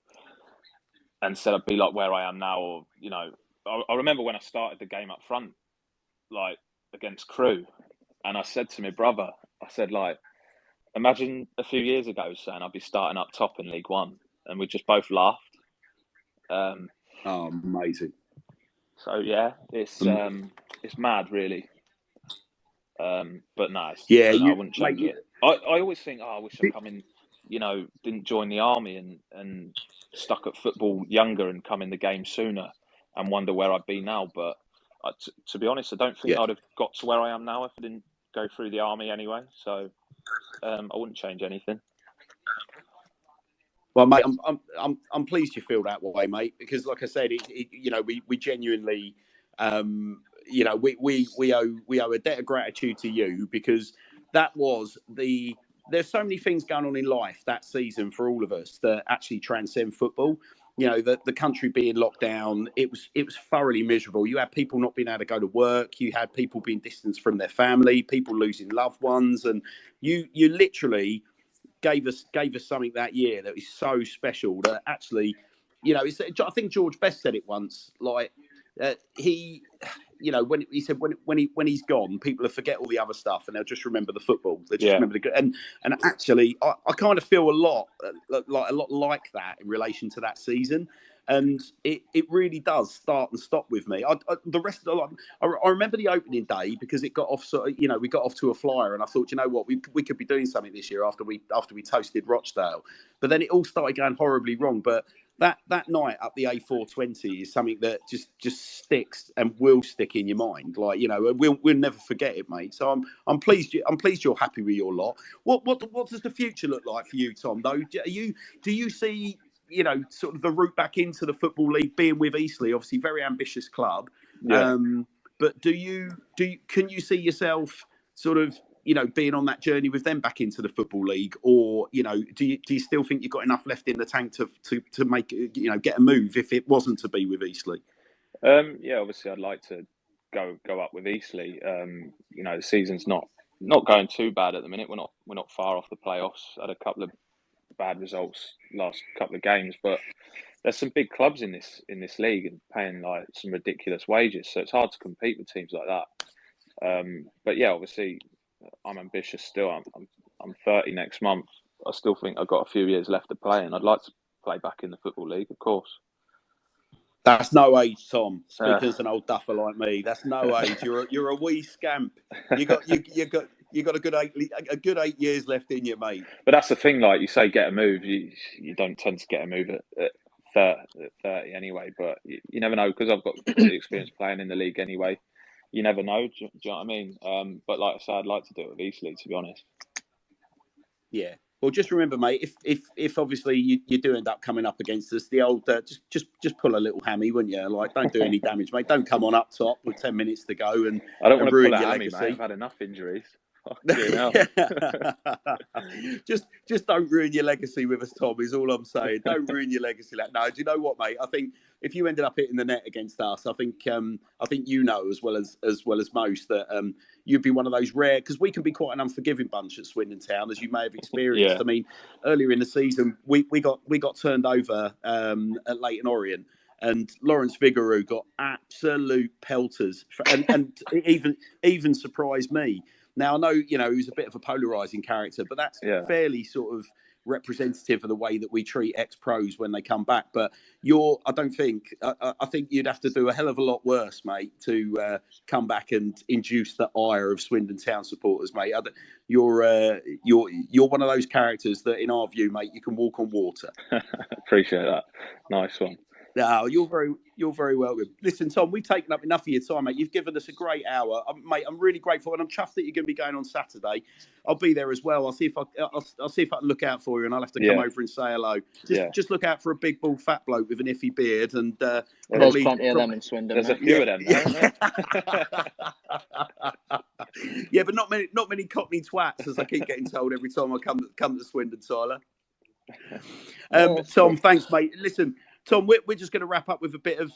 and said I'd be like where I am now, or, you know, I remember when I started the game up front, like against Crewe, and I said to my brother, I said, like, imagine a few years ago saying I'd be starting up top in League One, and we just both laughed. Oh, amazing. So yeah, it's mad, really. But nice. Yeah, I wouldn't change it. I always think, I wish I'd come in, you know, didn't join the army and stuck at football younger and come in the game sooner. and wonder where I'd be now. But to be honest, I don't think I'd have got to where I am now if I didn't go through the army anyway. So I wouldn't change anything. Well, mate, I'm pleased you feel that way, mate, because like I said, we genuinely, we owe a debt of gratitude to you, because that was there's so many things going on in life that season for all of us that actually transcend football. You know, the country being locked down, it was thoroughly miserable. You had people not being able to go to work. You had people being distanced from their family, people losing loved ones, and you literally gave us something that year that is so special that actually, I think George Best said it once, like he, when he said when he's gone, people will forget all the other stuff and they'll just remember the football. They just remember the good. And actually, I kind of feel a lot like that in relation to that season. And it really does start and stop with me. The rest of the lot, I remember the opening day because it got off. We got off to a flyer, and I thought, you know what, we could be doing something this year after we toasted Rochdale. But then it all started going horribly wrong. But that night up the A420 is something that just sticks and will stick in your mind. Like, we'll never forget it, mate. So I'm pleased you're happy with your lot. What does the future look like for you, Tom? Though, do you see, sort of the route back into the Football League being with Eastleigh, obviously very ambitious club. Yeah. But can you see yourself sort of, being on that journey with them back into the Football League, or, do you still think you've got enough left in the tank to make, get a move if it wasn't to be with Eastleigh? Yeah, obviously I'd like to go up with Eastleigh. The season's not going too bad at the minute. We're not far off the playoffs. Had a couple of bad results last couple of games, but there's some big clubs in this league and paying like some ridiculous wages, so it's hard to compete with teams like that. But yeah, obviously I'm ambitious still. I'm 30 next month. I still think I've got a few years left to play, and I'd like to play back in the Football League, of course. That's no age, Tom. Speaking as an old duffer like me, that's no age. You're a wee scamp. You got a good 8 years left in you, mate. But that's the thing. Like you say, get a move. You don't tend to get a move at 30 anyway. But you never know, because I've got the experience playing in the league anyway. You never know. Do you know what I mean? But like I said, I'd like to do it with Eastleigh, to be honest. Yeah. Well, just remember, mate, if obviously you do end up coming up against us, the old just pull a little hammy, wouldn't you? Like, don't do any damage, mate. Don't come on up top with 10 minutes to go and I don't want to ruin pull a your hammy, legacy. mate. I've had enough injuries. Just don't ruin your legacy with us, Tom, is all I'm saying. Don't ruin your legacy. No, do you know what, mate? I think if you ended up hitting the net against us, I think as well as most that you'd be one of those rare, because we can be quite an unforgiving bunch at Swindon Town, as you may have experienced. Yeah. I mean, earlier in the season we got turned over at Leyton Orient. And Lawrence Vigouroux got absolute pelters, and even surprised me. Now, I know, he's a bit of a polarising character, but that's fairly sort of representative of the way that we treat ex-pros when they come back. But I think you'd have to do a hell of a lot worse, mate, to come back and induce the ire of Swindon Town supporters, mate. You're one of those characters that, in our view, mate, you can walk on water. Appreciate that. Nice one. No, you're very welcome. Listen, Tom, we've taken up enough of your time, mate. You've given us a great hour, mate. I'm really grateful, and I'm chuffed that you're going to be going on Saturday. I'll be there as well. I'll see if I can look out for you, and I'll have to come over and say hello. Just look out for a big, bald, fat bloke with an iffy beard, and there's plenty of them in Swindon. There's a few of them, there. Yeah, but not many Cockney twats, as I keep getting told every time I come to Swindon, Tyler. Tom, thanks, mate. Listen, Tom, we're just going to wrap up with a bit of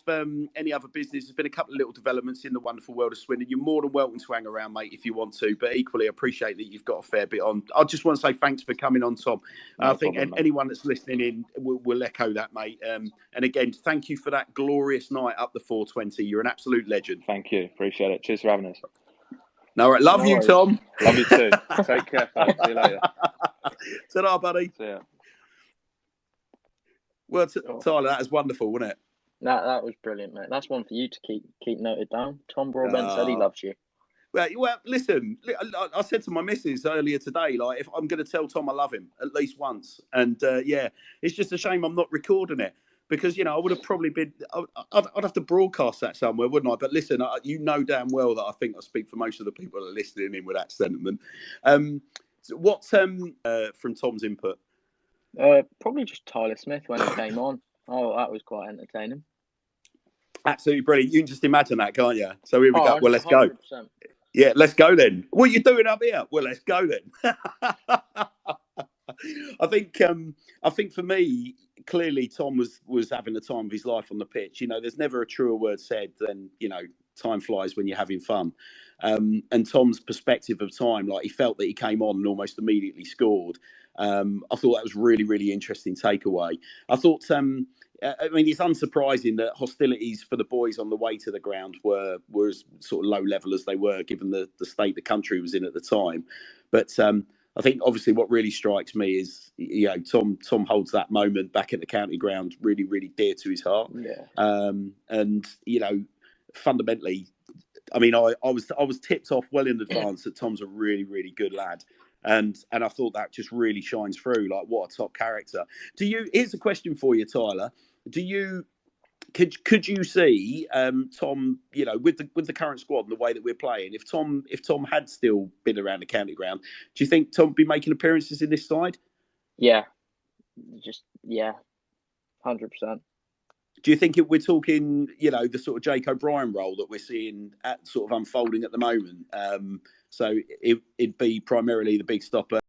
any other business. There's been a couple of little developments in the wonderful world of Swindon. You're more than welcome to hang around, mate, if you want to. But equally, I appreciate that you've got a fair bit on. I just want to say thanks for coming on, Tom. I think anyone that's listening in will echo that, mate. And again, thank you for that glorious night up the 420. You're an absolute legend. Thank you. Appreciate it. Cheers for having us. All right. Love you, Tom. Love you too. Take care, folks. See you later. Ta-ra, buddy. See ya. Well, Tyler, that was wonderful, wasn't it? That was brilliant, mate. That's one for you to keep noted down. Tom Broadbent said he loves you. Well, listen, I said to my missus earlier today, like, if I'm going to tell Tom I love him at least once. And, it's just a shame I'm not recording it. because I would have probably been. I'd have to broadcast that somewhere, wouldn't I? But listen, you know damn well that I think I speak for most of the people that are listening in with that sentiment. So what's from Tom's input? Probably just Tyler Smith when he came on. Oh, that was quite entertaining. Absolutely brilliant. You can just imagine that, can't you? So here we go. Well, let's 100%. go. Yeah, let's go then. What are you doing up here? Well, let's go then. I think for me, clearly Tom was having the time of his life on the pitch. There's never a truer word said than time flies when you're having fun. And Tom's perspective of time, like he felt that he came on and almost immediately scored. I thought that was really, really interesting takeaway. I thought, it's unsurprising that hostilities for the boys on the way to the ground were as sort of low level as they were, given the state the country was in at the time. But I think obviously what really strikes me is, Tom holds that moment back at the county ground really, really dear to his heart. Yeah. And fundamentally, I was tipped off well in advance that Tom's a really, really good lad. And I thought that just really shines through. Like, what a top character. Here's a question for you, Tyler. Could you see Tom, with the current squad and the way that we're playing, if Tom had still been around the county ground, do you think Tom would be making appearances in this side? Yeah. 100%. Do you think we're talking, the sort of Jake O'Brien role that we're seeing sort of unfolding at the moment? So it'd be primarily the big stopper.